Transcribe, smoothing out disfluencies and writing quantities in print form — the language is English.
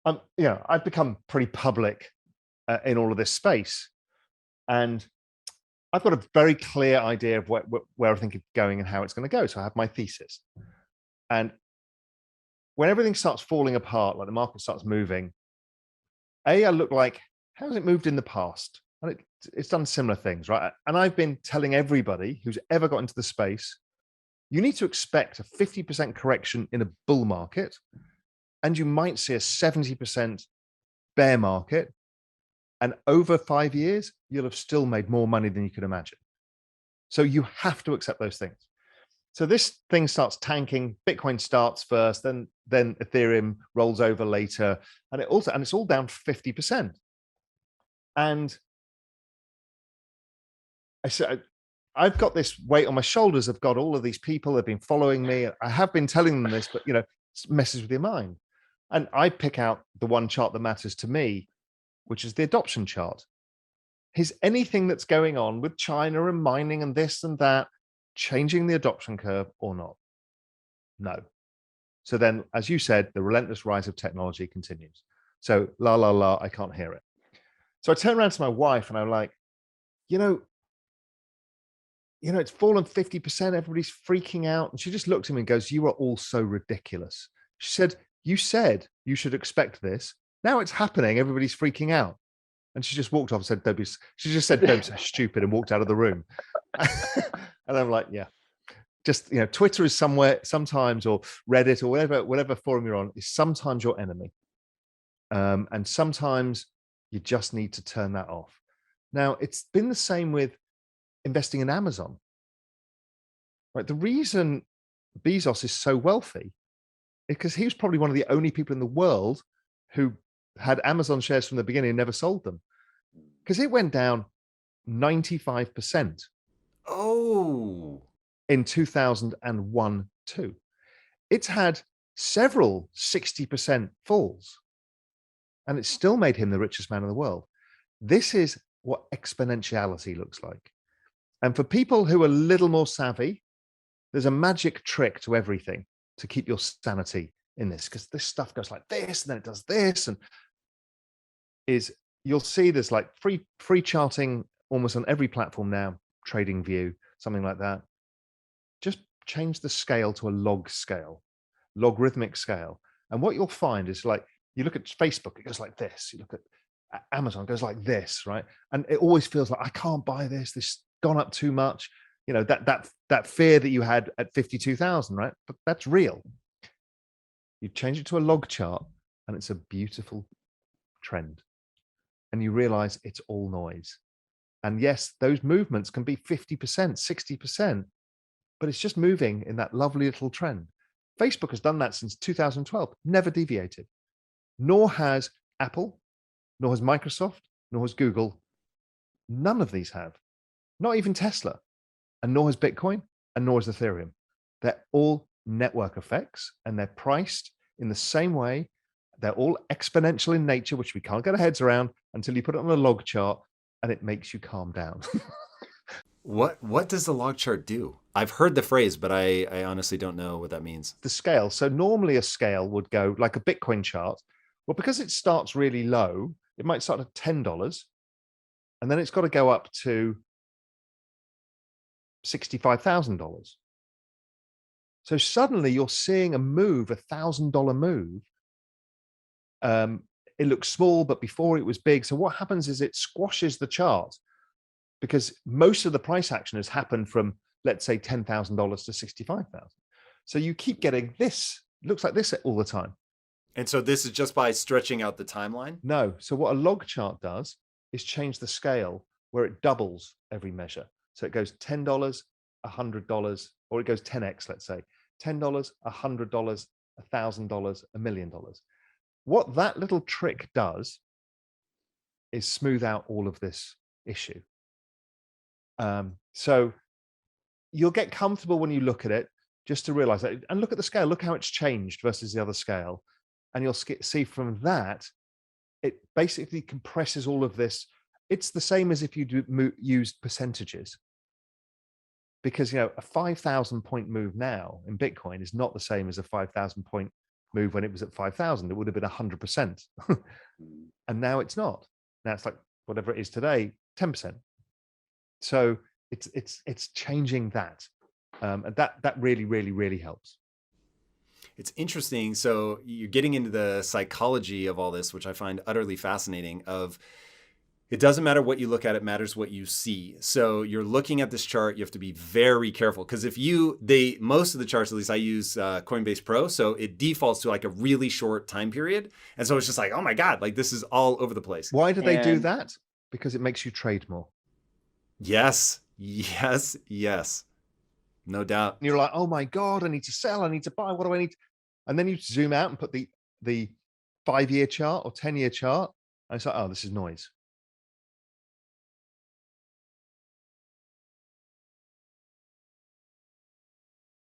I've become pretty public in all of this space, and I've got a very clear idea of where I think it's going and how it's going to go. So I have my thesis. And when everything starts falling apart, like the market starts moving, I look like, how has it moved in the past? And it's done similar things, right? And I've been telling everybody who's ever got into the space, you need to expect a 50% correction in a bull market, and you might see a 70% bear market. And over 5 years, you'll have still made more money than you could imagine. So you have to accept those things. So this thing starts tanking. Bitcoin starts first, then Ethereum rolls over later, and it's all down 50%. And I said, I've got this weight on my shoulders. I've got all of these people that have been following me. I have been telling them this, but it messes with your mind. And I pick out the one chart that matters to me, which is the adoption chart. Is anything that's going on with China and mining and this and that changing the adoption curve or not? No. So then, as you said, the relentless rise of technology continues. So la, la, la, I can't hear it. So I turn around to my wife and I'm like, it's fallen 50%. Everybody's freaking out. And she just looked at me and goes, you are all so ridiculous. She said, you said you should expect this. Now it's happening. Everybody's freaking out. And she just walked off and said, she just said, don't be so stupid, and walked out of the room. And I'm like, yeah, just, Twitter is sometimes, or Reddit, or whatever forum you're on, is sometimes your enemy. And sometimes you just need to turn that off. Now, it's been the same with investing in Amazon. Right? The reason Bezos is so wealthy is because he was probably one of the only people in the world who had Amazon shares from the beginning and never sold them, because it went down 95%. Oh, in 2001 too. It's had several 60% falls, and it still made him the richest man in the world. This is what exponentiality looks like. And for people who are a little more savvy, there's a magic trick to everything to keep your sanity in this, because this stuff goes like this, and then it does this, and you'll see there's like free charting almost on every platform now, TradingView, something like that. Just change the scale to a logarithmic scale. And what you'll find is, like, you look at Facebook, it goes like this. You look at Amazon, it goes like this, right? And it always feels like, I can't buy this. This gone up too much. That fear that you had at 52,000, right? But that's real. You change it to a log chart, and it's a beautiful trend. And you realize it's all noise. And yes, those movements can be 50%, 60%, but it's just moving in that lovely little trend. Facebook has done that since 2012, never deviated. Nor has Apple, nor has Microsoft, nor has Google. None of these have. Not even Tesla, and nor has Bitcoin, and nor has Ethereum. They're all network effects, and they're priced in the same way. They're all exponential in nature, which we can't get our heads around until you put it on a log chart, and it makes you calm down. what does the log chart do? I've heard the phrase, but I honestly don't know what that means. The scale. So normally a scale would go like a Bitcoin chart. Well, because it starts really low, it might start at $10, and then it's got to go up to $65,000. So suddenly you're seeing a move, $1,000 move. It looks small, but before it was big. So what happens is it squashes the chart, because most of the price action has happened from, let's say, $10,000 to 65,000. So you keep getting this, looks like this all the time. And so this is just by stretching out the timeline? No. So what a log chart does is change the scale, where it doubles every measure. So it goes $10, $100, or it goes 10x, let's say. $10, $100, $1,000, $1 million. What that little trick does is smooth out all of this issue. So you'll get comfortable when you look at it, just to realize that, and look at the scale, look how it's changed versus the other scale. And you'll see from that, it basically compresses all of this. It's the same as if you used percentages, because a 5,000 point move now in Bitcoin is not the same as a 5,000 point move when it was at 5,000. It would have been 100%. And now it's not. Now it's like whatever it is today, 10%. So it's changing that. And that really, really, really helps. It's interesting. So you're getting into the psychology of all this, which I find utterly fascinating. Of it doesn't matter what you look at, it matters what you see. So you're looking at this chart, you have to be very careful, because if most of the charts, at least I use Coinbase Pro, so it defaults to like a really short time period. And so it's just like, oh my God, like this is all over the place. Why do they do that? Because it makes you trade more. Yes, yes, yes. No doubt. And you're like, oh my God, I need to sell, I need to buy, what do I need? And then you zoom out and put the 5-year chart or 10-year chart. And it's like, oh, this is noise.